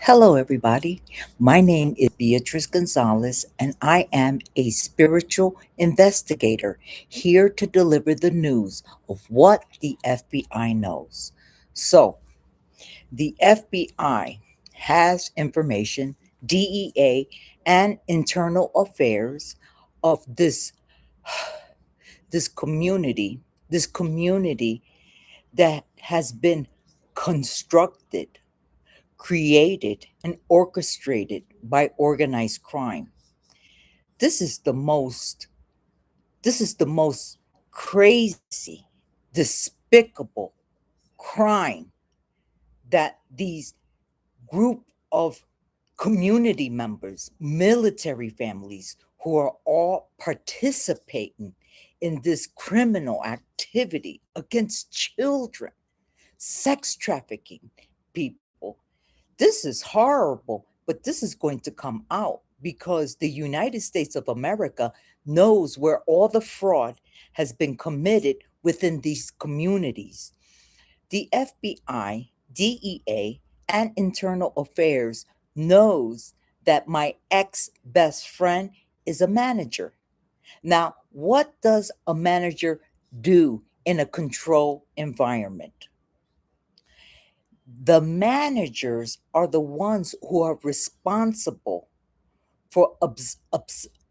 Hello, everybody. My name is Beatrice Gonzalez, and I am a spiritual investigator here to deliver the news of what the FBI knows. So, the FBI has information, DEA, and internal affairs of this this community that has been constructed, created, and orchestrated by organized crime. This is the most this is the most crazy, despicable crime that these group of community members, military families who are all participating in this criminal activity against children, sex trafficking people. This is horrible, but this is going to come out because the United States of America knows where all the fraud has been committed within these communities. The FBI, DEA, and Internal Affairs knows that my ex best friend is a manager. Now, what does a manager do in a control environment? The managers are the ones who are responsible for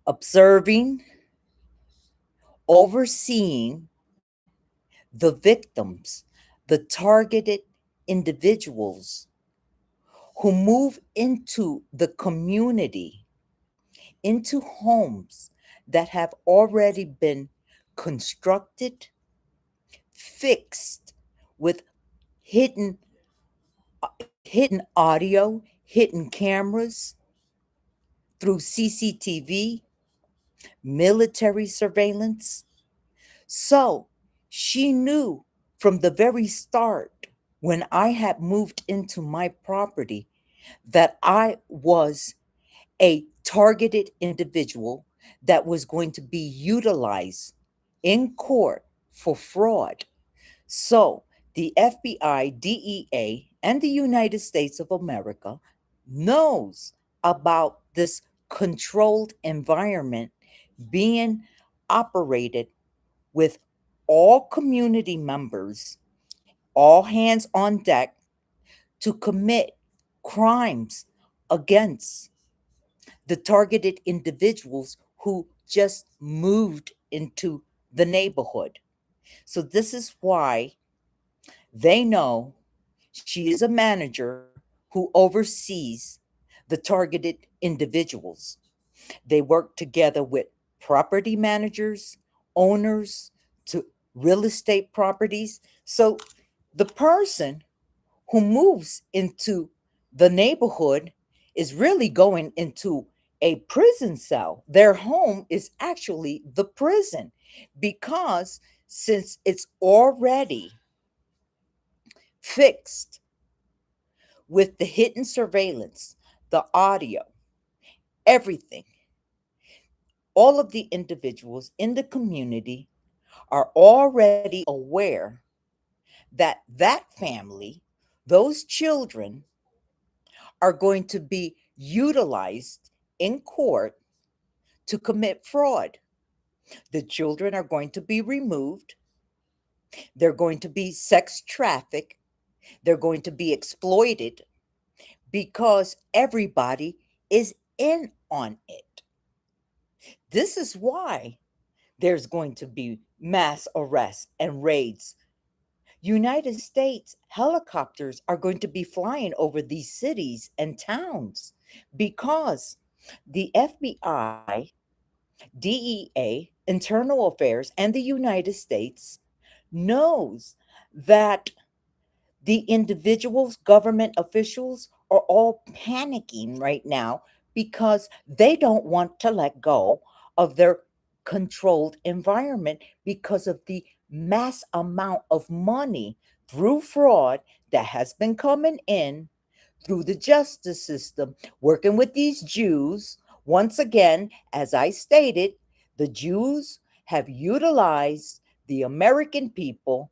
observing, overseeing the victims, the targeted individuals who move into the community, into homes that have already been constructed, fixed with hidden hidden audio, hidden cameras through CCTV, military surveillance. So she knew from the very start when I had moved into my property that I was a targeted individual that was going to be utilized in court for fraud. So the FBI, DEA, and the United States of America knows about this controlled environment being operated with all community members, all hands on deck to commit crimes against the targeted individuals who just moved into the neighborhood. So, this is why they know she is a manager who oversees the targeted individuals. They work together with property managers, owners to real estate properties. So the person who moves into the neighborhood is really going into a prison cell. Their home is actually the prison because since it's already fixed with the hidden surveillance, the audio, everything, all of the individuals in the community are already aware that that family, those children, are going to be utilized in court to commit fraud. The children are going to be removed. They're going to be sex trafficked. They're going to be exploited because everybody is in on it. This is why there's going to be mass arrests and raids. United States helicopters are going to be flying over these cities and towns because the FBI, DEA, Internal Affairs, and the United States knows that the individuals, government officials are all panicking right now because they don't want to let go of their controlled environment because of the mass amount of money through fraud that has been coming in through the justice system, working with these Jews. Once again, as I stated, the Jews have utilized the American people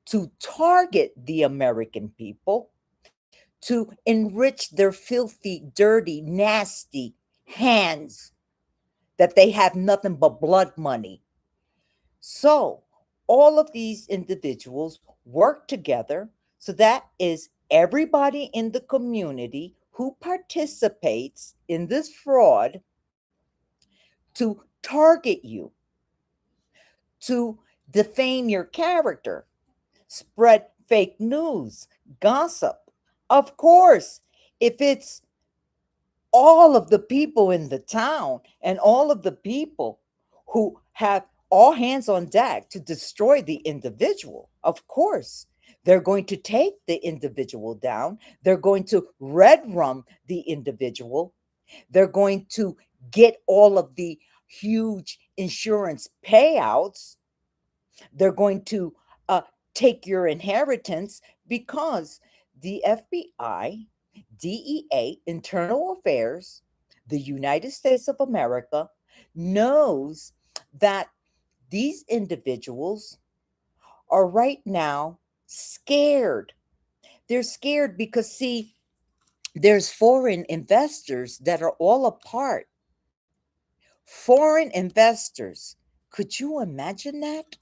to target the American people, to enrich their filthy, dirty, nasty hands that they have nothing but blood money. So, all of these individuals work together. So, that is everybody in the community who participates in this fraud to target you, to defame your character, spread fake news, gossip. Of course, if it's all of the people in the town and all of the people who have all hands on deck to destroy the individual, of course, they're going to take the individual down. They're going to red rum the individual. They're going to get all of the huge insurance payouts. They're going to uh, take your inheritance because the FBI, DEA, Internal Affairs, the United States of America knows that these individuals are right now scared. They're scared because, see, there's foreign investors that are all apart. Foreign investors. Could you imagine that?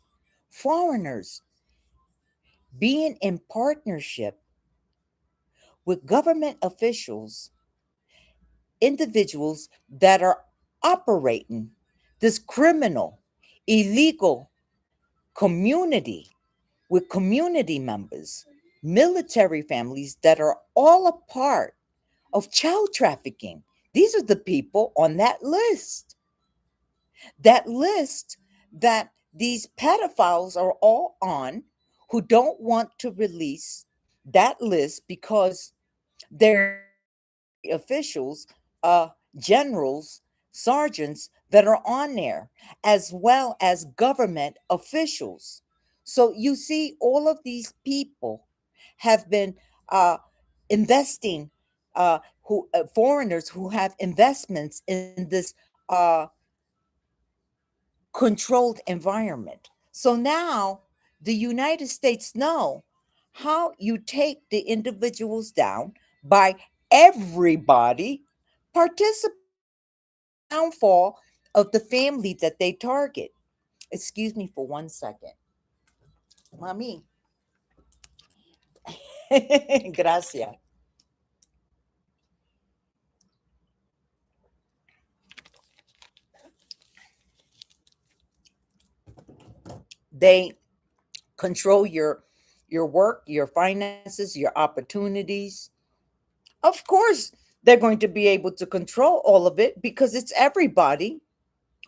Foreigners being in partnership with government officials, individuals that are operating this criminal, illegal community with community members, military families that are all a part of child trafficking. These are the people on that list that these pedophiles are all on, who don't want to release that list because there's military officials, generals, sergeants that are on there, as well as government officials. So you see, all of these people have been investing, who foreigners who have investments in this uh, controlled environment. So now the United States know how you take the individuals down by everybody participating in the downfall of the family that they target. Excuse me for 1 second. Mami. Gracias. They control your work, your finances, your opportunities. Of course, they're going to be able to control all of it because it's everybody,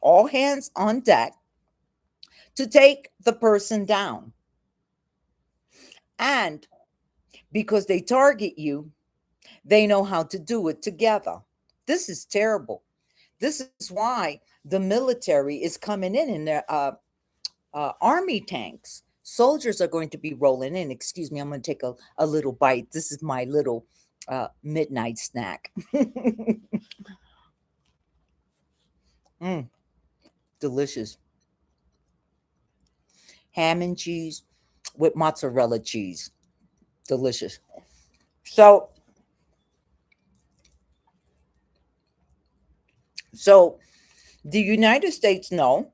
all hands on deck, to take the person down. And because they target you, they know how to do it together. This is terrible. This is why the military is coming in their army tanks. Soldiers are going to be rolling in. Excuse me, I'm going to take a little bite. This is my little midnight snack. mm, delicious. Ham and cheese with mozzarella cheese. Delicious. So, so the United States know.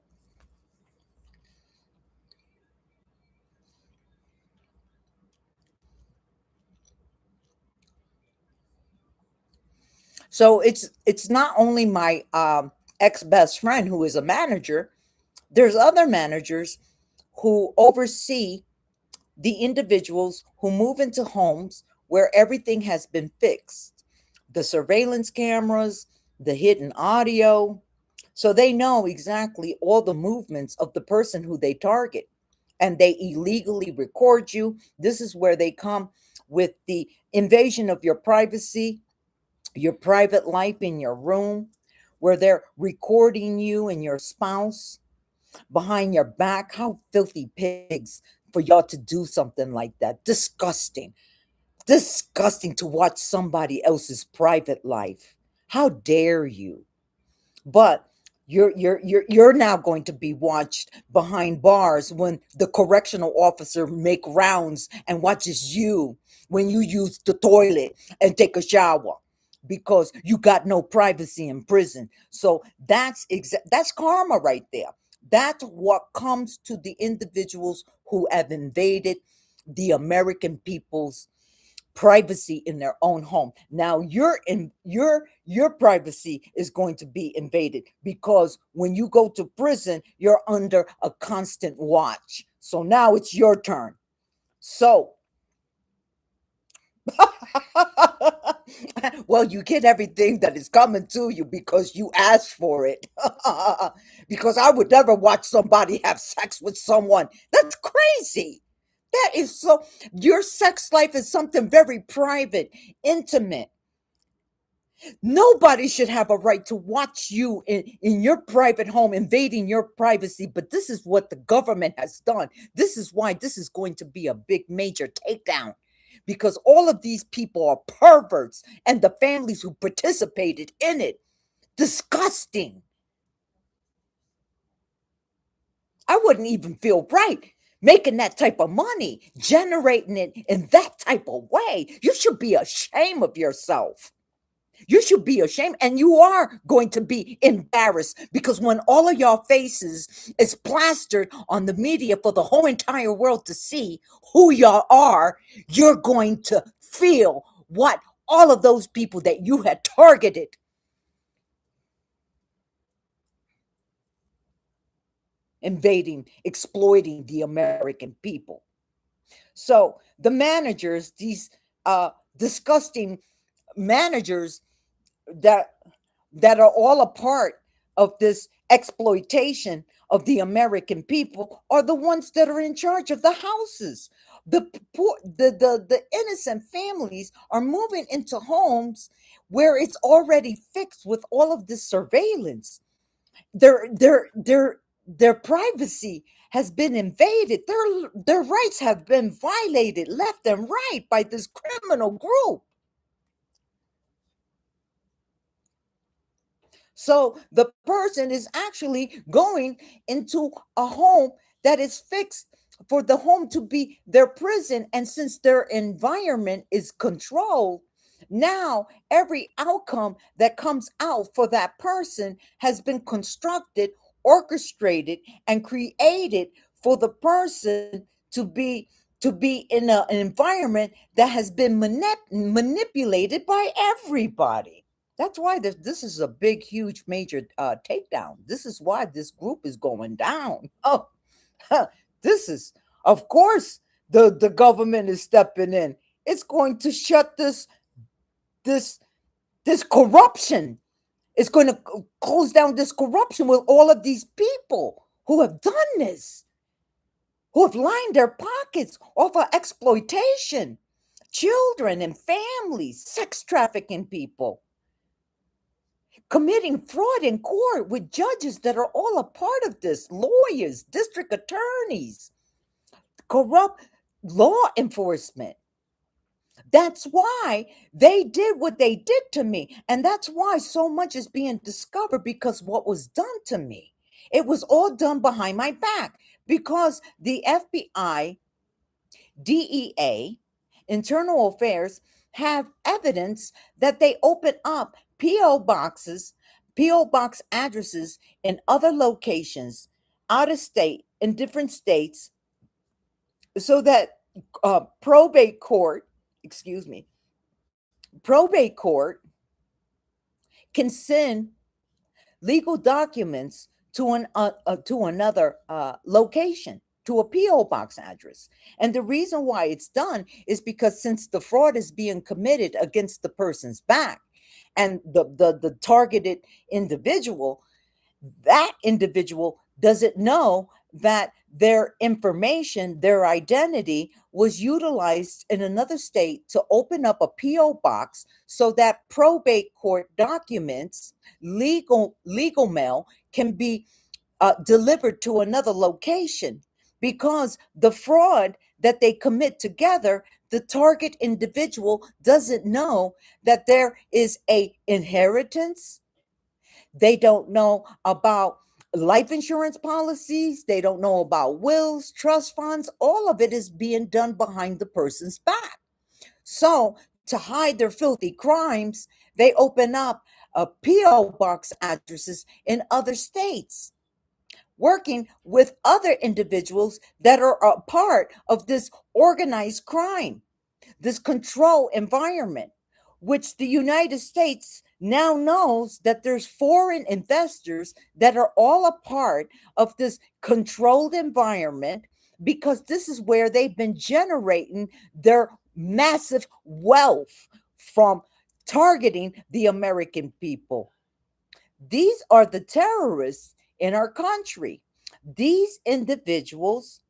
So it's not only my ex best friend who is a manager. There's other managers who oversee the individuals who move into homes where everything has been fixed, the surveillance cameras, the hidden audio. So they know exactly all the movements of the person who they target, and they illegally record you. This is where they come with the invasion of your privacy, your private life in your room, where they're recording you and your spouse behind your back. How filthy pigs for y'all to do something like that. Disgusting. Disgusting to watch somebody else's private life. How dare you? But You're now going to be watched behind bars when the correctional officer make rounds and watches you when you use the toilet and take a shower because you got no privacy in prison. So that's karma right there. That's what comes to the individuals who have invaded the American people's privacy in their own home. Now your privacy is going to be invaded because when you go to prison, you're under a constant watch. So now it's your turn. So well, you get everything that is coming to you because you asked for it. Because I would never watch somebody have sex with someone. That's crazy. That is so, your sex life is something very private, intimate. Nobody should have a right to watch you in your private home, invading your privacy. But this is what the government has done. This is why this is going to be a big, major takedown, because all of these people are perverts and the families who participated in it. Disgusting. I wouldn't even feel right making that type of money, generating it in that type of way. You should be ashamed of yourself. You should be ashamed, and you are going to be embarrassed because when all of your faces is plastered on the media for the whole entire world to see who y'all are, you're going to feel what all of those people that you had targeted invading, exploiting the American people. So the managers, these disgusting managers that that are all a part of this exploitation of the American people are the ones that are in charge of the houses. The poor, the innocent families are moving into homes where it's already fixed with all of this surveillance. Their privacy has been invaded. Their rights have been violated left and right by this criminal group. So the person is actually going into a home that is fixed for the home to be their prison. And since their environment is controlled, now every outcome that comes out for that person has been constructed, orchestrated, and created for the person to be in an environment that has been manipulated by everybody. That's why this is a big, huge, major takedown. This is why this group is going down. Oh, this is, of course, the government is stepping in. It's going to shut this this corruption. It's going to close down this corruption with all of these people who have done this, who have lined their pockets off of exploitation, children and families, sex trafficking people, committing fraud in court with judges that are all a part of this, lawyers, district attorneys, corrupt law enforcement. That's why they did what they did to me. And that's why so much is being discovered, because what was done to me, it was all done behind my back, because the FBI, DEA, Internal Affairs have evidence that they open up PO boxes, PO box addresses in other locations, out of state, in different states, so that probate court, excuse me, probate court can send legal documents to another location, to a PO box address. And the reason why it's done is because since the fraud is being committed against the person's back, and the targeted individual, that individual doesn't know that their information, their identity was utilized in another state to open up a PO box so that probate court documents, legal mail, can be delivered to another location, because the fraud that they commit together, the target individual doesn't know that there is a inheritance, They don't know about life insurance policies. They don't know about wills, trust funds. All of it is being done behind the person's back. So, to hide their filthy crimes, they open up P.O. box addresses in other states, working with other individuals that are a part of this organized crime, this control environment, which the United States now knows that there's foreign investors that are all a part of this controlled environment, because this is where they've been generating their massive wealth from targeting the American people. These are the terrorists in our country. These individuals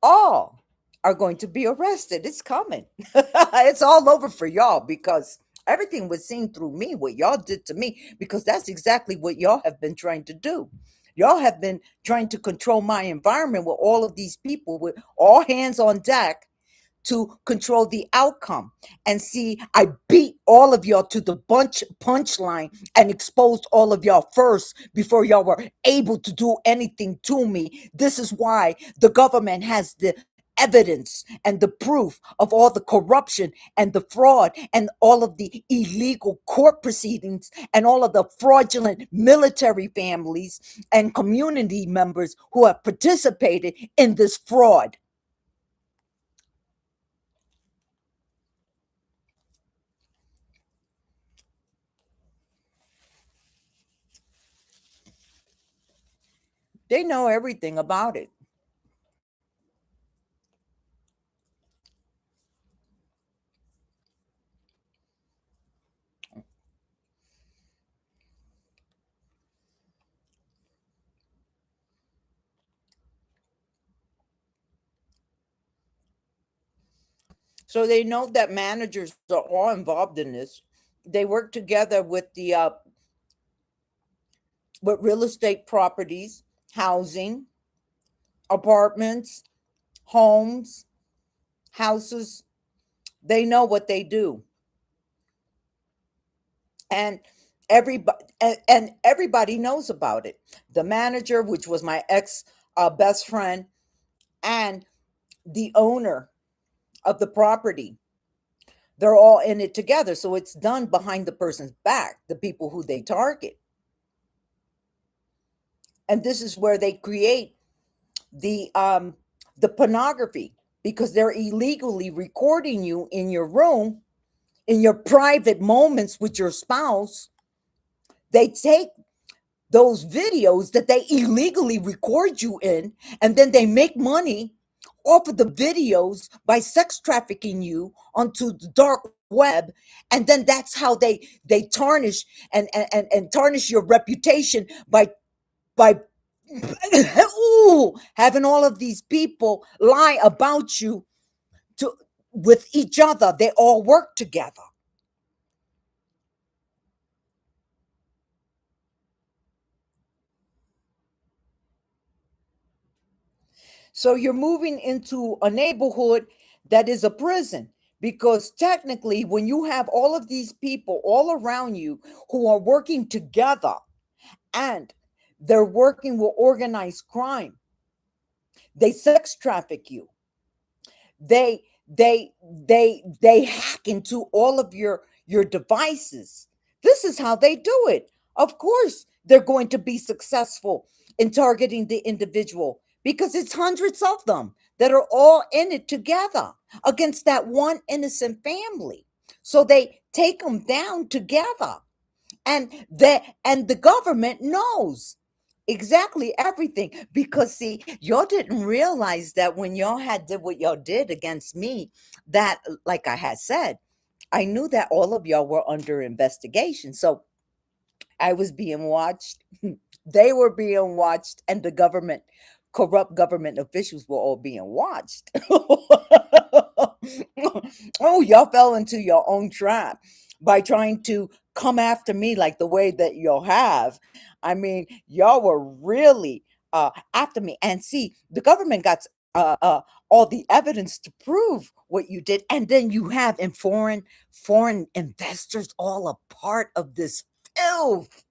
all are going to be arrested. It's coming. It's all over for y'all, because everything was seen through me, what y'all did to me, because that's exactly what y'all have been trying to do. Y'all have been trying to control my environment with all of these people with all hands on deck to control the outcome. And see, I beat all of y'all to the punchline and exposed all of y'all first before y'all were able to do anything to me. This is why the government has the evidence and the proof of all the corruption and the fraud and all of the illegal court proceedings and all of the fraudulent military families and community members who have participated in this fraud. They know everything about it. So they know that managers are all involved in this. They work together with the with real estate properties, housing, apartments, homes, houses. They know what they do, and and everybody knows about it. The manager, which was my ex best friend, and the owner of the property, they're all in it together. So it's done behind the person's back, the people who they target. And this is where they create the pornography, because they're illegally recording you in your room, in your private moments with your spouse. They take those videos that they illegally record you in, and then they make money off of the videos by sex trafficking you onto the dark web. And then that's how they tarnish and tarnish your reputation by ooh, having all of these people lie about you to with each other. They all work together. So you're moving into a neighborhood that is a prison, because technically, when you have all of these people all around you who are working together and they're working with organized crime, they sex traffic you. They hack into all of your devices. This is how they do it. Of course they're going to be successful in targeting the individual, because it's hundreds of them that are all in it together against that one innocent family. So they take them down together, and the government knows exactly everything, because see, y'all didn't realize that when y'all had did what y'all did against me, that, like I had said, I knew that all of y'all were under investigation. So I was being watched. They were being watched, and the government, corrupt government officials, were all being watched. Oh, y'all fell into your own trap by trying to come after me like the way that y'all have. I mean, y'all were really after me. And see, the government got all the evidence to prove what you did, and then you have in foreign investors all a part of this filth.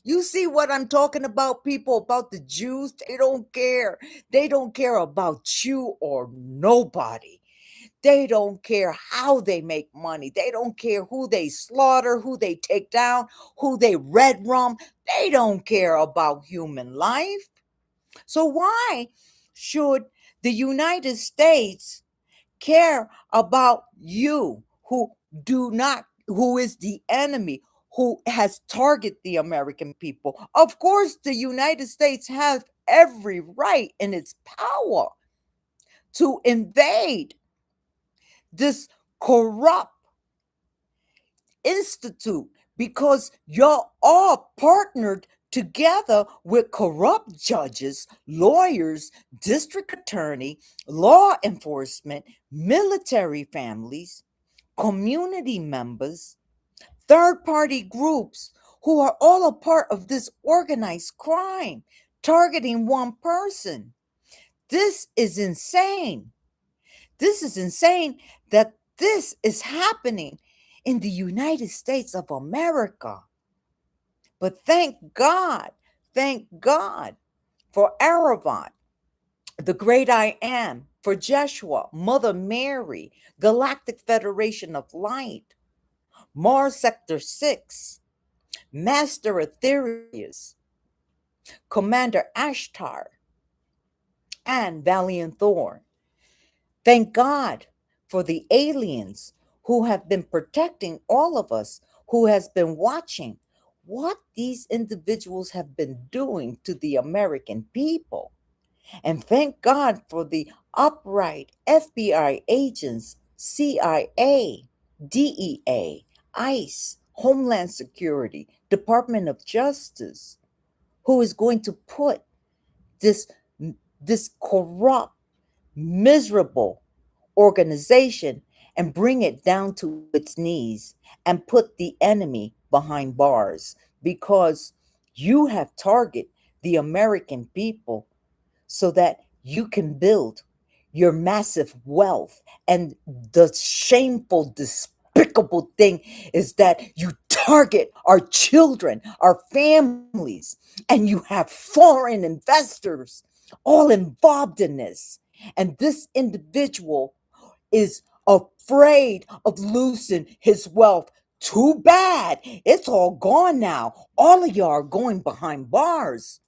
You see what I'm talking about, people? About the Jews? They don't care. They don't care about you or nobody. They don't care how they make money. They don't care who they slaughter, who they take down, who they red rum. They don't care about human life. So why should the United States care about you who is the enemy, who has targeted the American people? Of course, the United States has every right in its power to invade this corrupt institute because y'all all partnered together with corrupt judges, lawyers, district attorney, law enforcement, military families, community members, third party groups who are all a part of this organized crime targeting one person. This is insane. This is insane that this is happening in the United States of America. But thank God for Aravat, the great I am, for Jeshua, Mother Mary, Galactic Federation of Light, Mars Sector 6, Master Aetherius, Commander Ashtar, and Valiant Thor. Thank God for the aliens who have been protecting all of us, who has been watching what these individuals have been doing to the American people. And thank God for the upright FBI agents, CIA, DEA, ICE, Homeland Security, Department of Justice, who is going to put this, this corrupt, miserable organization and bring it down to its knees and put the enemy behind bars, because you have targeted the American people so that you can build your massive wealth. And the shameful, despicable thing is that you target our children, our families, and you have foreign investors all involved in this. And this individual is afraid of losing his wealth. Too bad. It's all gone now. All of y'all are going behind bars.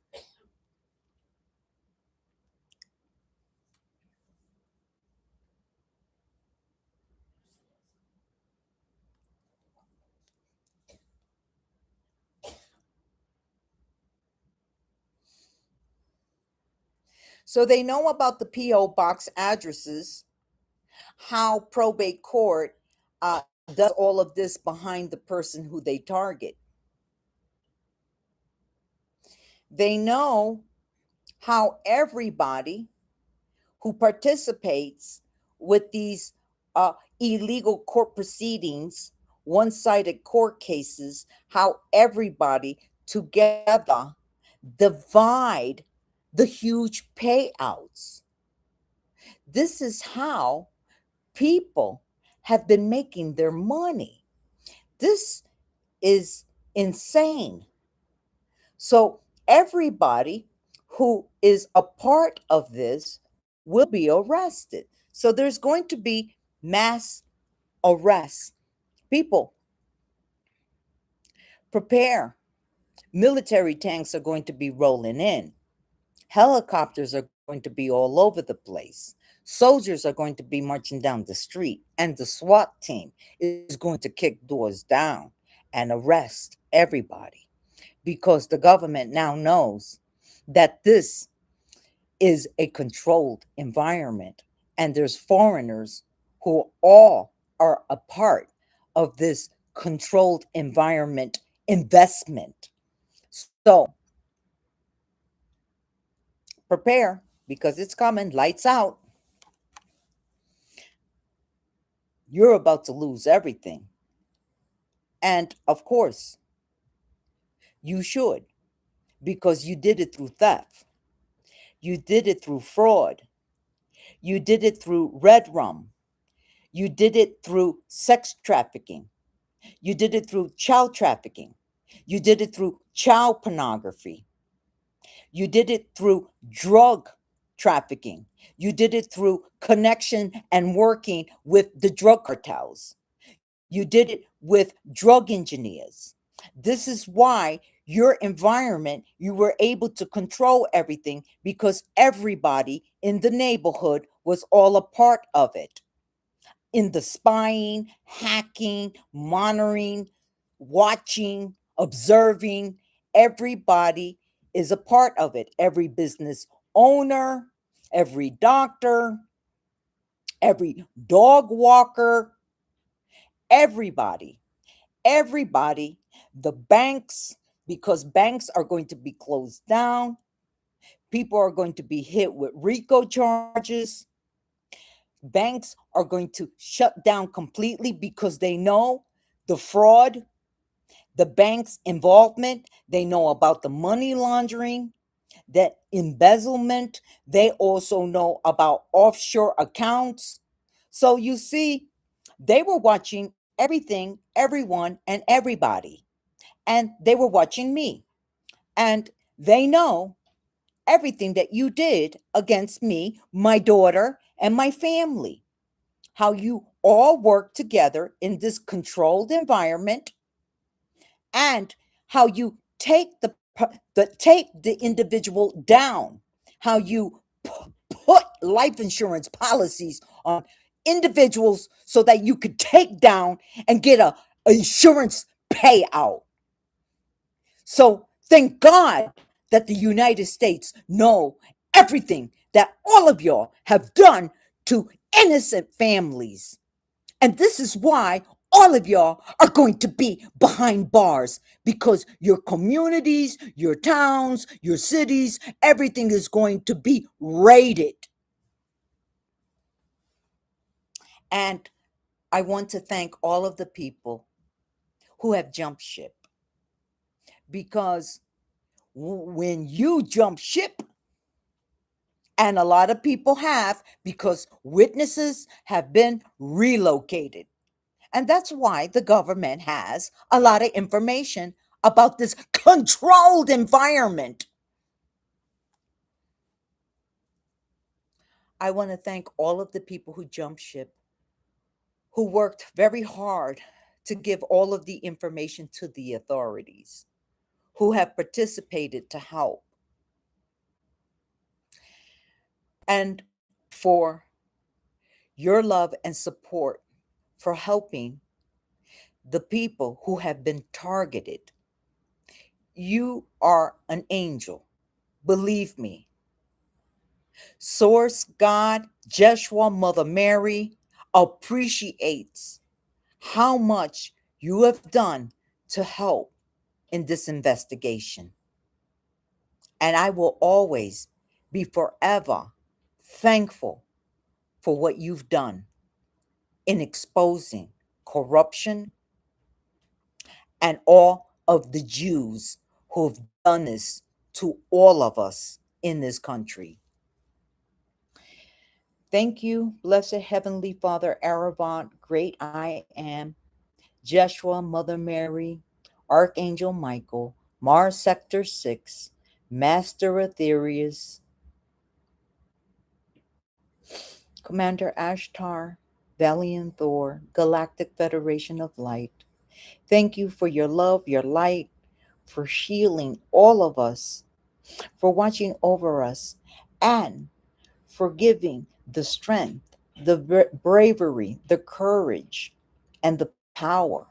So they know about the P.O. box addresses, how probate court does all of this behind the person who they target. They know how everybody who participates with these illegal court proceedings, one sided court cases, how everybody together divide the huge payouts. This is how people have been making their money. This is insane. So, everybody who is a part of this will be arrested. So, there's going to be mass arrests. People, prepare. Military tanks are going to be rolling in, helicopters are going to be all over the place. Soldiers are going to be marching down the street, and the SWAT team is going to kick doors down and arrest everybody, because the government now knows that this is a controlled environment and there's foreigners who all are a part of this controlled environment investment. So prepare, because it's coming. Lights out. You're about to lose everything. And of course, you should, because you did it through theft. You did it through fraud. You did it through red rum. You did it through sex trafficking. You did it through child trafficking. You did it through child pornography. You did it through drug trafficking. You did it through connection and working with the drug cartels. You did it with drug engineers. This is why your environment, you were able to control everything because everybody in the neighborhood was all a part of it. In the spying, hacking, monitoring, watching, observing, everybody is a part of it. Every business owner, every doctor, every dog walker, everybody, everybody, the banks, because banks are going to be closed down. People are going to be hit with RICO charges. Banks are going to shut down completely because they know the fraud, the bank's involvement. They know about the money laundering, that embezzlement. They also know about offshore accounts. So you see, they were watching everything, everyone, and everybody. And they were watching me. And they know everything that you did against me, my daughter, and my family. How you all work together in this controlled environment, and how you take the individual down, how you put life insurance policies on individuals so that you could take down and get a insurance payout. So thank God that the United States know everything that all of y'all have done to innocent families. And this is why all of y'all are going to be behind bars, because your communities, your towns, your cities, everything is going to be raided. And I want to thank all of the people who have jumped ship, because when you jump ship, and a lot of people have, because witnesses have been relocated. And that's why the government has a lot of information about this controlled environment. I want to thank all of the people who jumped ship, who worked very hard to give all of the information to the authorities, who have participated to help, and for your love and support for helping the people who have been targeted. You are an angel. Believe me. Source God, Jeshua, Mother Mary appreciates how much you have done to help in this investigation. And I will always be forever thankful for what you've done in exposing corruption and all of the Jews who have done this to all of us in this country. Thank you, blessed Heavenly Father, Aravant, great I am, Jeshua, Mother Mary, Archangel Michael, Mars Sector 6, Master Aetherius, Commander Ashtar, Valiant Thor, Galactic Federation of Light. Thank you for your love, your light, for shielding all of us, for watching over us, and for giving the strength, the bravery, the courage, and the power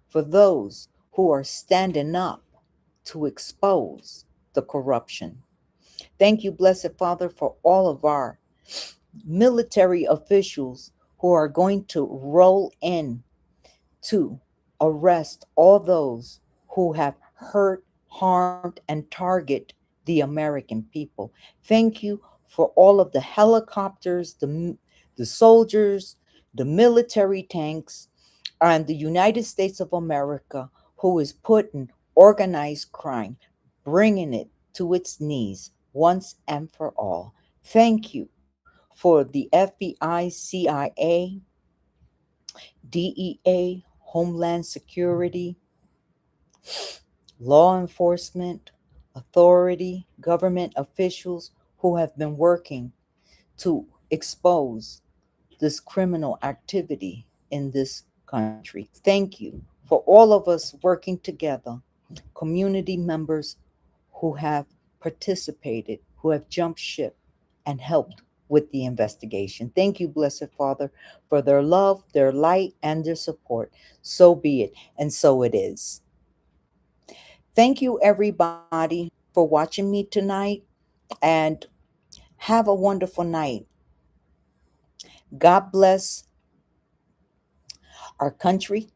for those who are standing up to expose the corruption. Thank you, Blessed Father, for all of our military officials who are going to roll in to arrest all those who have hurt, harmed, and target the American people. Thank you for all of the helicopters, the soldiers, the military tanks, and the United States of America, who is putting organized crime, bringing it to its knees once and for all. Thank you for the FBI, CIA, DEA, Homeland Security, law enforcement, authority, government officials who have been working to expose this criminal activity in this country. Thank you for all of us working together, community members who have participated, who have jumped ship and helped with the investigation. Thank you, Blessed Father, for their love, their light, and their support. So be it, and so it is. Thank you, everybody, for watching me tonight, and have a wonderful night. God bless our country.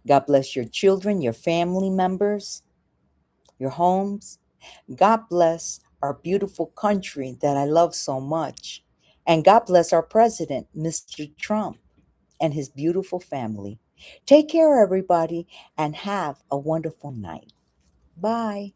God bless your children, your family members, your homes. God bless our beautiful country that I love so much. And God bless our president, Mr. Trump, and his beautiful family. Take care, everybody, and have a wonderful night. Bye.